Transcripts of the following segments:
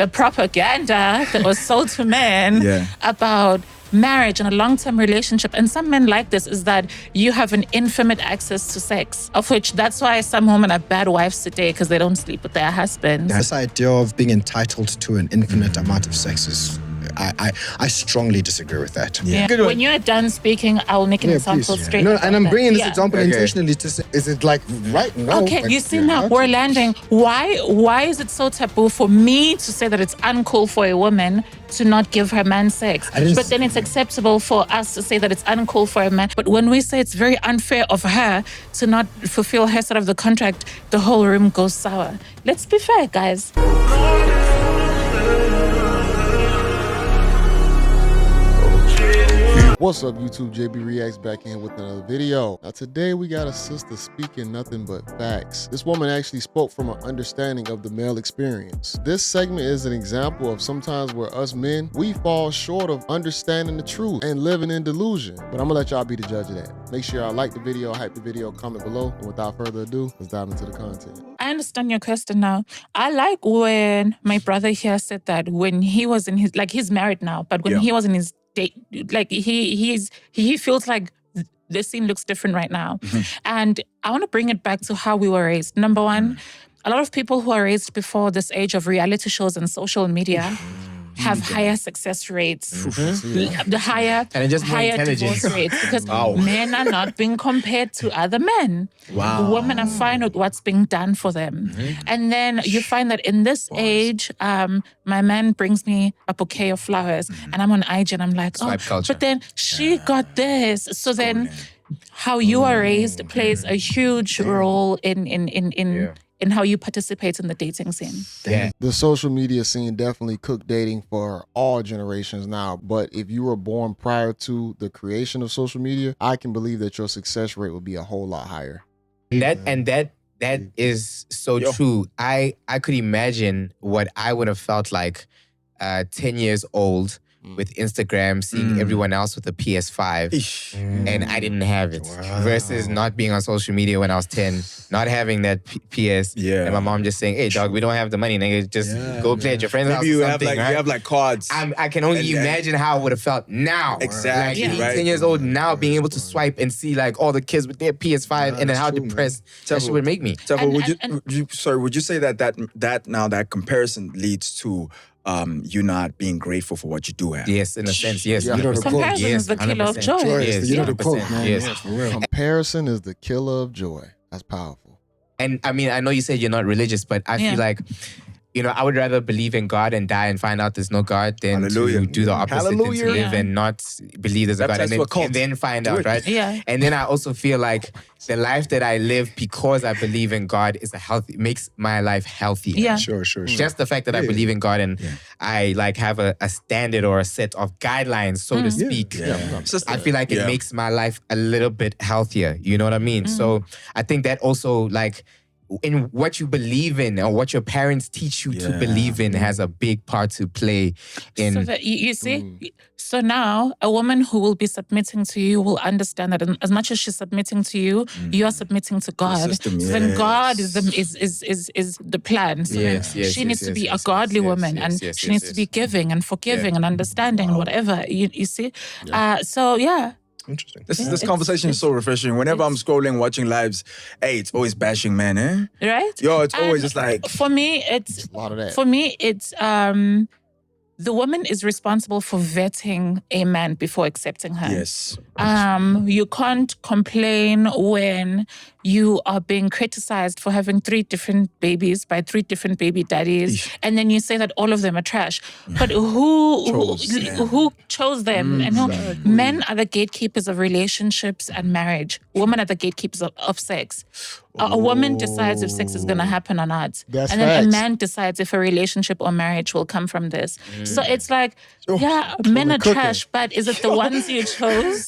the propaganda that was sold to men about marriage and a long-term relationship, and some men like this, is that you have an infinite access to sex, of which that's why some women are bad wives today, because they don't sleep with their husbands. This idea of being entitled to an infinite amount of sex is, I strongly disagree with that. Yeah. When you're done speaking, I'll make an example straight. No, and I'm bringing this example intentionally to say, is it like right now? Okay, like, you see now, we're landing. Why is it so taboo for me to say that it's uncool for a woman to not give her man sex? But then it's acceptable for us to say that it's uncool for a man. But when we say it's very unfair of her to not fulfill her side of the contract, the whole room goes sour. Let's be fair, guys. What's up, YouTube? JayBReacts back in with another video. Now today we got a sister speaking nothing but facts. This woman actually spoke from an understanding of the male experience. This segment is an example of sometimes where us men, we fall short of understanding the truth and living in delusion. But I'm gonna let y'all be the judge of that. Make sure y'all like the video, hype the video, comment below. And without further ado, let's dive into the content. I understand your question now. I like when my brother here said that when he was in his, like he's married now, but when he was in his date, like he feels like the scene looks different right now. And I want to bring it back to how we were raised. Number one, a lot of people who are raised before this age of reality shows and social media have higher success rates, the higher divorce rates, because men are not being compared to other men. Women are fine with what's being done for them. And then you find that in this age, my man brings me a bouquet of flowers and I'm on IG and I'm like, but then she got this. So then how you are raised plays a huge role in how you participate in the dating scene. The social media scene definitely cooked dating for all generations now. But if you were born prior to the creation of social media, I can believe that your success rate would be a whole lot higher. That is so true. I could imagine what I would have felt like 10 years old with Instagram, seeing everyone else with a PS5, and I didn't have it. Versus not being on social media when I was 10, not having that PS, and my mom just saying, "Hey, dog, we don't have the money, nigga. Just go play at your friend's house." Maybe you or have something, like right? you have like cards. I can only imagine how I would have felt now. Exactly, like, right? 10 years old now, being able to swipe and see like all the kids with their PS5, and then how depressed that shit would make me. Would you say that comparison leads to you not being grateful for what you do have? Yes, in a sense, yes. You know the quote. Comparison is the killer of joy. Yes, you know the quote, man. Yes. For real. Comparison is the killer of joy. That's powerful. And I mean, I know you said you're not religious, but I feel like, you know, I would rather believe in God and die and find out there's no God than to do the opposite and to live and not believe there's a God and then find out, right? Yeah. And then I also feel like the life that I live because I believe in God is makes my life healthier. Yeah. Sure. Just the fact that I believe in God and I like have a standard or a set of guidelines, so to speak. I feel like it makes my life a little bit healthier. You know what I mean? So I think that also like in what you believe in or what your parents teach you to believe in has a big part to play in. So that you see, so now a woman who will be submitting to you will understand that as much as she's submitting to you, you are submitting to God. system, So then God is the plan. So then she needs to be a godly woman, and she needs to be giving and forgiving and understanding and whatever. You see, Interesting. This conversation is so refreshing. Whenever I'm scrolling, watching lives, hey, it's always bashing men, right? Yo, it's always just like for me, it's a lot of that. For me, it's the woman is responsible for vetting a man before accepting her. yes. You can't complain when you are being criticized for having 3 different babies by 3 different baby daddies, and then you say that all of them are trash. But who chose them? And men are the gatekeepers of relationships and marriage. Women are the gatekeepers of sex. A woman decides if sex is going to happen or not. That's and then facts. a man decides if a relationship or marriage will come from this. So it's like, men are trash, but is it the ones you chose?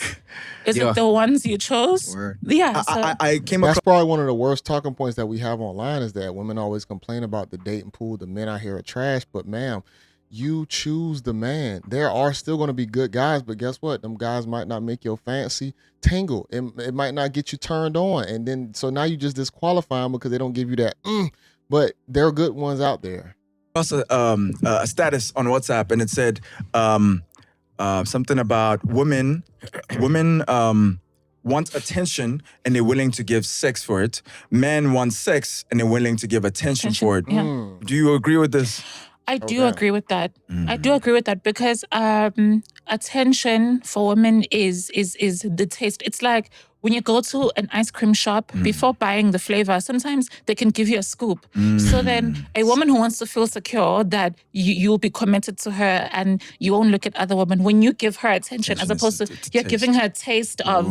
Is it the ones you chose? Word. Yeah. So. I came across. That's probably one of the worst talking points that we have online is that women always complain about the dating pool. The men out here are trash, but ma'am, you choose the man. There are still going to be good guys, but guess what? Them guys might not make your fancy tingle. It might not get you turned on. And then, so now you just disqualify them because they don't give you that, but there are good ones out there. Also, a status on WhatsApp, and it said something about women want attention and they're willing to give sex for it. Men want sex and they're willing to give attention for it. Yeah. Do you agree with this? I do agree with that. I do agree with that because attention for women is the taste. It's like when you go to an ice cream shop, before buying the flavor, sometimes they can give you a scoop. So then a woman who wants to feel secure that you'll be committed to her and you won't look at other women, when you give her attention as opposed to you're giving her a taste of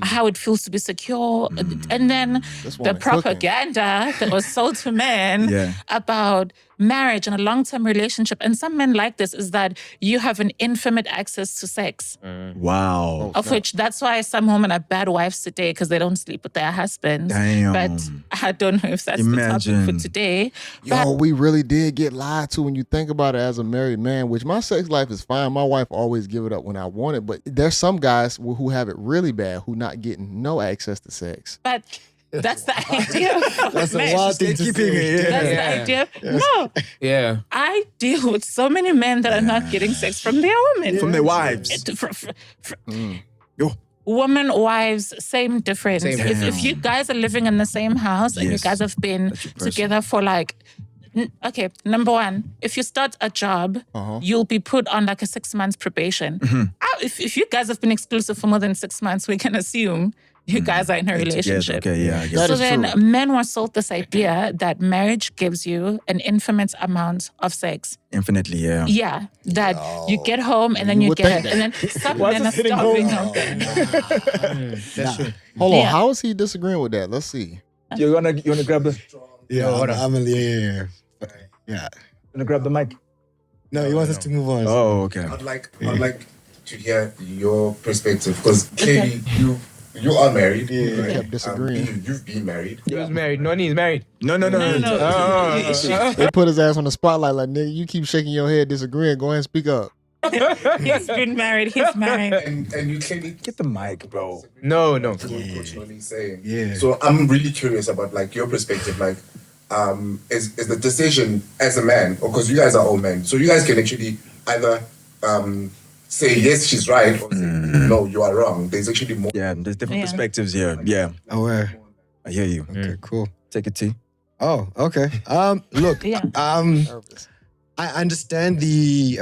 how it feels to be secure. And then the propaganda that was sold to men about marriage and a long-term relationship, and some men like this, is that you have an infinite access to sex. Wow. Of which, that's why some women are bad wives today, because they don't sleep with their husbands. Damn. But I don't know if that's the topic for today. Yo, we really did get lied to when you think about it as a married man, which my sex life is fine. My wife always give it up when I want it. But there's some guys who have it really bad who not getting no access to sex. But that's the idea. That's a wild thing to say. That's the idea. No. Yeah. I deal with so many men that are not getting sex from their women. From their wives. Women, wives, same difference. If you guys are living in the same house and you guys have been together for like, okay, number one, if you start a job, you'll be put on like a 6 months probation. If you guys have been exclusive for more than 6 months, we can assume you guys are in a relationship. Okay, yeah, I guess. So then men were sold this idea that marriage gives you an infinite amount of sex. Infinitely, yeah. Yeah, that you get home and then you get, and then some men are starving out there. That's true. Hold on, how is he disagreeing with that? Let's see. You wanna grab the Yeah. wanna grab the mic? No, he wants us to move on. Oh, okay. I'd like to hear your perspective because clearly you are married. Yeah, they kept disagreeing. You've been married. He was married. Noni's married. No. They put his ass on the spotlight like, nigga, you keep shaking your head disagreeing. Go ahead and speak up. He's been married. He's married. And you clearly Get the mic, bro. No. Coach Noni's saying. Yeah. So I'm really curious about like your perspective. Like, is the decision as a man, or because you guys are all men, so you guys can actually either say yes, she's right, or say no, you are wrong. There's actually more. Yeah, there's different perspectives here. Yeah, Aware. I hear you. Okay, cool. Take it, T. Oh, okay. Look, Nervous. I understand the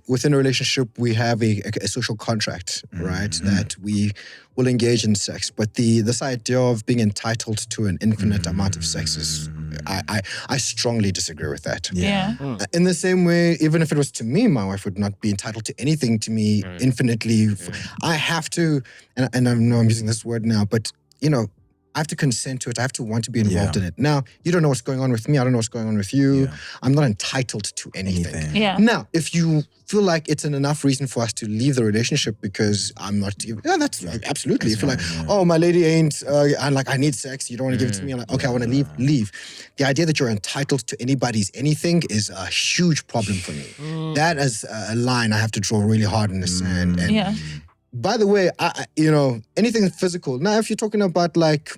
within a relationship we have a social contract, right? That we will engage in sex, but this idea of being entitled to an infinite amount of sex is, I strongly disagree with that. Yeah. In the same way, even if it was to me, my wife would not be entitled to anything to me infinitely. I have to, and I know I'm using this word now, but you know, I have to consent to it. I have to want to be involved in it. Now, you don't know what's going on with me. I don't know what's going on with you. Yeah. I'm not entitled to anything. Yeah. Now, if you feel like it's an enough reason for us to leave the relationship because I'm not, that's absolutely. If you're like, oh, my lady ain't, I'm like, I need sex. You don't want to give it to me. I'm like, okay, I want to leave. The idea that you're entitled to anybody's anything is a huge problem for me. That is a line I have to draw really hard in the sand. And by the way, anything physical. Now, if you're talking about like,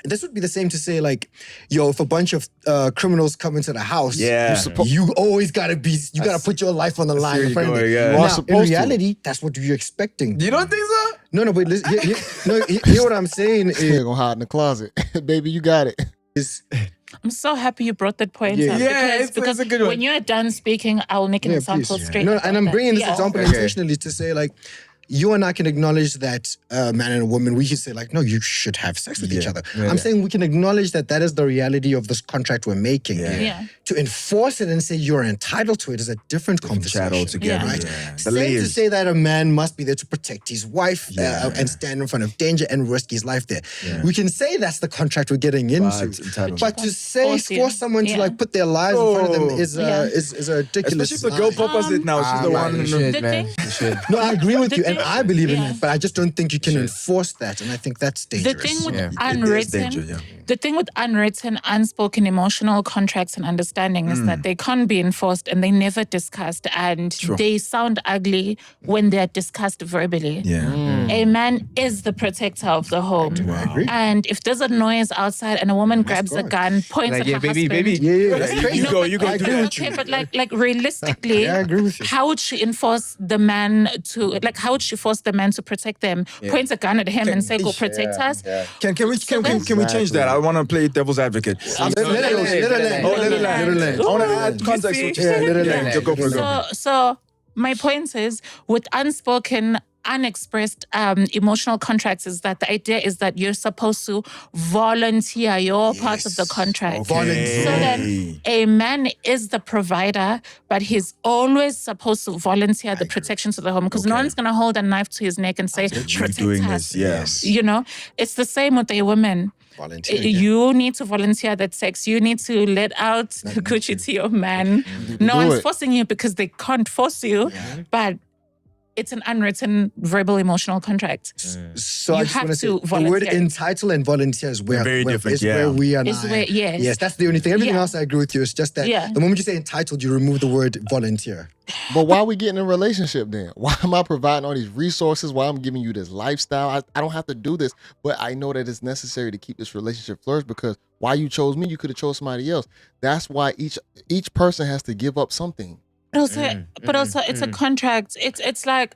this would be the same to say like, yo, if a bunch of criminals come into the house, you always gotta put your life on the line in front of them. Now, in reality, that's what you're expecting. You don't think so? No, but hear what I'm saying is, You're gonna hide in the closet. Baby, you got it. I'm so happy you brought that point up. Because a good one. when you're done speaking, I'll make an example straight. No, and I'm bringing this Yeah. example intentionally to say like, you and I can acknowledge that a man and a woman, we can say like, no, you should have sex with each other. I'm saying we can acknowledge that that is the reality of this contract we're making. To enforce it and say you're entitled to it is a different conversation. Chat all together. Right? The Same to layers. say that a man must be there to protect his wife and stand in front of danger and risk his life there. We can say that's the contract we're getting into. But to say, force someone to like put their lives in front of them is a ridiculous. Especially if the girl poppers it now. She's the one. You should, man. You should. No, I agree with you, and I believe in Yeah. it, but I just don't think you can enforce that, and I think that's dangerous. The thing with danger, the thing with unwritten, unspoken emotional contracts and understanding is that they can't be enforced and they never discussed, and they sound ugly when they're discussed verbally. A man is the protector of the home. I agree. And if there's a noise outside and a woman grabs a God. gun, points at her husband, Yeah, that's crazy. You go. I agree with okay, you. but like realistically, Yeah, I agree with you. how would she enforce the man to how would she force the man to protect them? Point a gun at him and say, "Go protect us." Can we change that? I want to play devil's advocate. Let it land. I want to add context. So my point is, with unspoken, unexpressed emotional contracts, is that the idea is that you're supposed to volunteer your part of the contract. Okay. So then a man is the provider, but he's always supposed to volunteer the protection to the home, because no one's going to hold a knife to his neck and say, protect doing us. this, yes. You know, it's the same with a woman. Volunteer. You need to volunteer that sex. You need to let out the Gucci to your man. No one's forcing you because they can't force you, but it's an unwritten verbal emotional contract. So You I just have want to say, to the word volunteer. entitle and volunteer is where, Very different, where we are now. Yes. That's the only thing. Everything Yeah. else I agree with you. It's just that Yeah. the moment you say entitled, you remove the word volunteer. But why we get in a relationship then? Why am I providing all these resources? Why I'm giving you this lifestyle? I don't have to do this, but I know that it's necessary to keep this relationship flourish, because why you chose me, you could have chose somebody else. That's why each person has to give up something. But also, it's a contract. It's like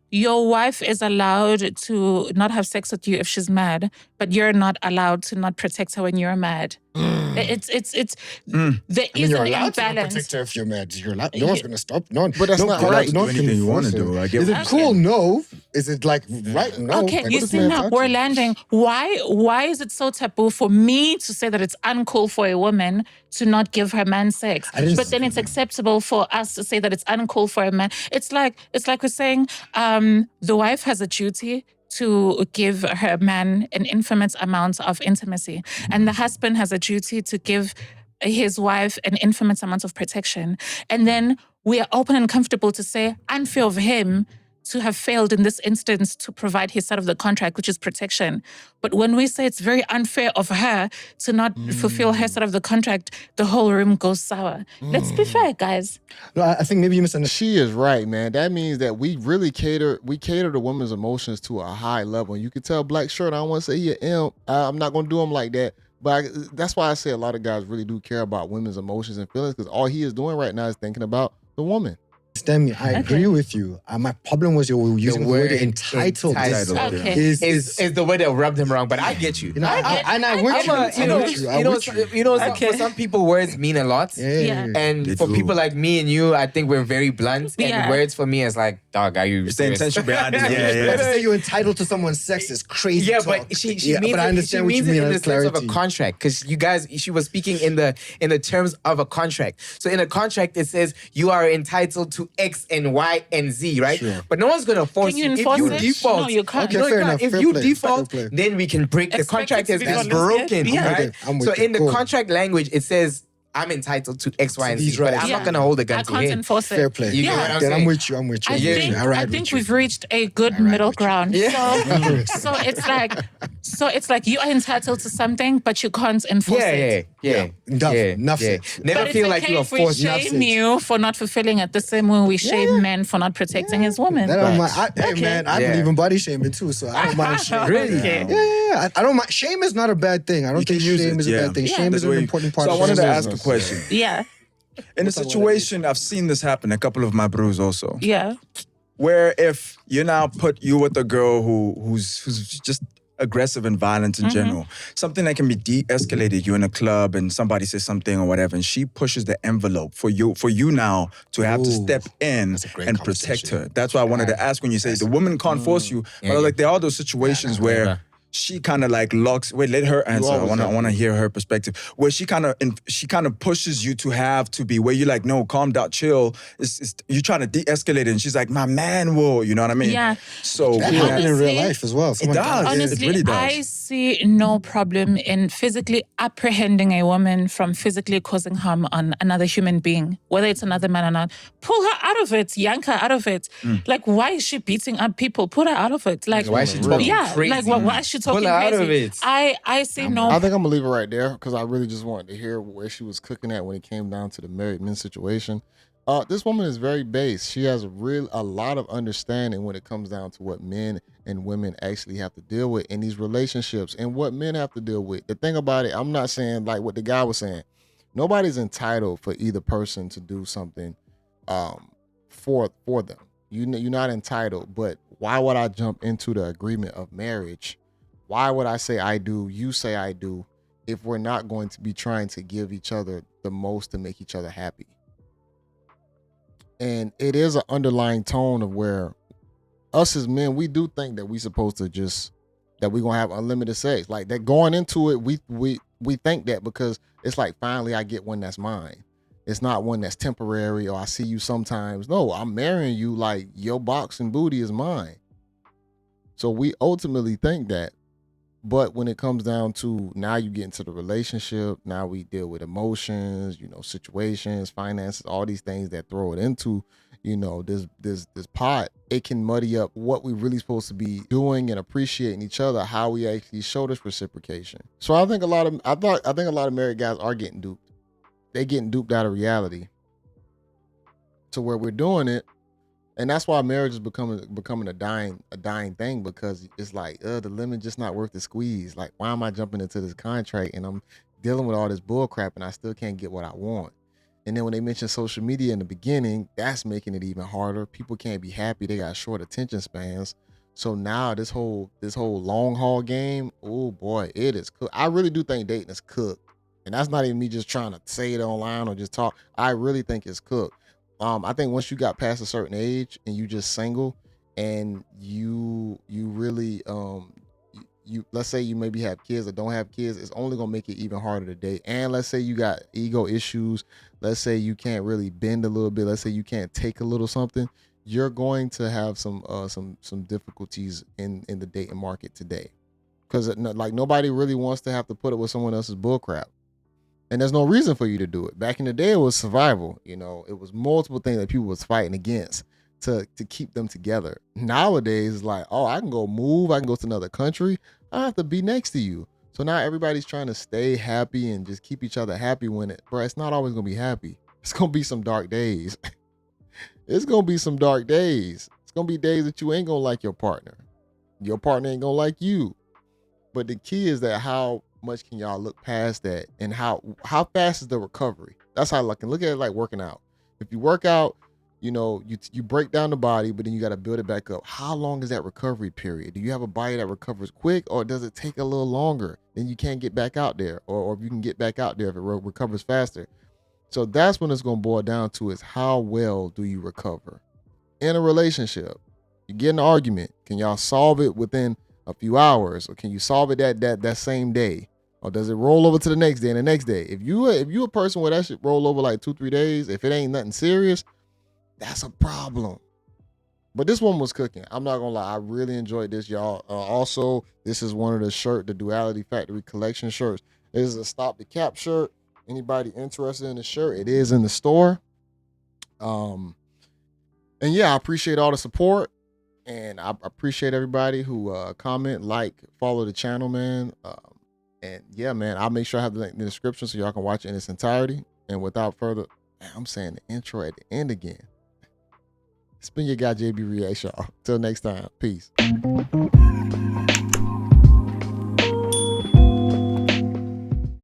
your wife is allowed to not have sex with you if she's mad, but you're not allowed to not protect her when you're mad. It's there is You're an allowed to imbalance. protect her if you're mad. You're allowed. No one's going to stop. No one. But that's no not court, right. no Do one anything can you want to force do. it. I get Is it what cool? No. Is it like right? No. Okay, Like, you what is see man now entitled we're to? landing. Why is it so taboo for me to say that it's uncool for a woman to not give her man sex, but then it's acceptable for us to say that it's uncool for a man? It's like we're saying the wife has a duty to give her man an infinite amount of intimacy, and the husband has a duty to give his wife an infinite amount of protection. And then we are open and comfortable to say, unfair of him to have failed in this instance to provide his side of the contract, which is protection. But when we say it's very unfair of her to not fulfill her side of the contract, the whole room goes sour. Let's be fair, guys. No, I think maybe you misunderstood. She is right, man. That means that we really cater to women's emotions to a high level. And you can tell Black Shirt, I don't want to say he an imp. I'm not going to do him like that. But that's why I say a lot of guys really do care about women's emotions and feelings, because all he is doing right now is thinking about the woman. Stem, I agree with you. My problem was you were using the word entitled. Okay. Is the word that rubbed him wrong, but I get you. You know, I with you. For some people, words mean a lot. Yeah. And They for do. people like me and you, I think we're very blunt. Yeah. And words for me is like, dog, are you It's the serious? intention behind it. But to Yeah. say you're entitled to someone's sex is crazy. Yeah, talk. but she Yeah, means but I it, understand she what you means mean. it in the That's sense of a clarity. contract, because you guys, she was speaking in the terms of a contract. So in a contract, it says you are entitled to X and Y and Z, right? Sure. But no one's gonna force Can you If enforce you it? default, No, you can't. Okay, No, you fair can't. enough. If Fair you play. default, Fair play. then we can break the Expect contract it has to be been volunteer. broken, Yeah. right? I'm with So you. in the Cool. contract language, it says I'm entitled to X, Y, and these Z, but rights. I'm Yeah. not gonna hold a I gun to can't him. enforce it. Fair play. You get what I'm Then saying? I'm with you. I'm with you. I I'm with think you. I ride I with think you. we've reached a good ride middle with you. ground. Yeah. So it's like you are entitled to something, but you can't enforce it. Yeah. Enough said. Never But feel it's like okay you are if we forced. shame you for not fulfilling it the same way we shame men for not protecting his woman. That don't mind. Hey Okay. man, I Yeah. believe in body shaming too, so I don't mind shame. Really? Okay. Yeah. I don't mind. Shame is not a bad thing. I don't You think can use shame it, is a yeah. bad thing. Yeah. Shame is That's an way- important part So I of wanted to shame. ask a question. Yeah. In a situation, I've seen this happen, a couple of my brews also, Yeah. where if you now put you with a girl who's just aggressive and violent in general, something that can be de-escalated, you're in a club and somebody says something or whatever, and she pushes the envelope for you now to have to Ooh, step in that's a great and protect conversation. her. That's why I wanted to ask when you say the woman can't force you, but like there are those situations where she kind of like locks. Wait, let her answer. I want to hear her perspective. Where she kind of pushes you to have to be where you're like, no, calm down, chill. You're trying to de-escalate it, and she's like, my man will. You know what I mean? Yeah. So That yeah. happened in real Honestly, life as well. It does. Honestly, it really does. I see no problem in physically apprehending a woman from physically causing harm on another human being, whether it's another man or not. Pull her out of it, yank her out of it. Like, why is she beating up people? Put her out of it. Like, Why is she talking crazy? Like, why is she talking Pull her crazy? out of it. I see no. I think I'm gonna leave it right there because I really just wanted to hear where she was cooking at when it came down to the married men situation. This woman is very base. She has a lot of understanding when it comes down to what men and women actually have to deal with in these relationships and what men have to deal with. The thing about it, I'm not saying like what the guy was saying. Nobody's entitled for either person to do something for them. You're not entitled, but why would I jump into the agreement of marriage? Why would I say I do, you say I do, if we're not going to be trying to give each other the most to make each other happy? And it is an underlying tone of where us as men, we do think that we supposed to just, that we're gonna have unlimited sex. Like that going into it, we think that because it's like finally I get one that's mine. It's not one that's temporary or I see you sometimes. No, I'm marrying you, like your box and booty is mine. So we ultimately think that. But when it comes down to now you get into the relationship, now we deal with emotions, situations, finances, all these things that throw it into, this pot, it can muddy up what we really supposed to be doing and appreciating each other, how we actually show this reciprocation. So I think a lot of married guys are getting duped. They getting duped out of reality to where we're doing it. And that's why marriage is becoming a dying thing, because it's like, the lemon just not worth the squeeze. Like, why am I jumping into this contract and I'm dealing with all this bull crap and I still can't get what I want? And then when they mention social media in the beginning, that's making it even harder. People can't be happy. They got short attention spans. So now this whole long haul game, oh boy, it is cooked. I really do think dating is cooked. And that's not even me just trying to say it online or just talk. I really think it's cooked. I think once you got past a certain age and you just single and you really you let's say you maybe have kids or don't have kids, it's only gonna make it even harder to date. And let's say you got ego issues, let's say you can't really bend a little bit, let's say you can't take a little something, you're going to have some difficulties in the dating market today, because like nobody really wants to have to put up with someone else's bullcrap. And there's no reason for you to do it. Back in the day, it was survival. It was multiple things that people was fighting against to keep them together. Nowadays, it's like, oh, I can go move. I can go to another country. I have to be next to you. So now everybody's trying to stay happy and just keep each other happy bro, it's not always going to be happy. It's going to be some dark days. It's going to be some dark days. It's going to be days that you ain't going to like your partner. Your partner ain't going to like you. But the key is that how much can y'all look past that, and how fast is the recovery? That's how I can look at it like working out. If you work out, you break down the body, but then you got to build it back up. How long is that recovery period? Do you have a body that recovers quick, or does it take a little longer? Then you can't get back out there, or if you can get back out there if it recovers faster. So that's when it's going to boil down to, is how well do you recover in a relationship? You get in an argument, can y'all solve it within a few hours, or can you solve it that same day, or does it roll over to the next day and the next day? If you a person where that shit roll over like 2-3 days, if it ain't nothing serious, that's a problem. But this one was cooking. I'm not gonna lie, I really enjoyed this, y'all. Also, this is one of the Duality Factory collection shirts. This is a Stop the Cap shirt. Anybody interested in the shirt, it is in the store. And yeah, I appreciate all the support. And I appreciate everybody who comment, like, follow the channel, man. And yeah, man, I'll make sure I have the link in the description so y'all can watch it in its entirety. And without further, I'm saying the intro at the end again. It's been your guy, JayBReacts, y'all. Till next time, peace.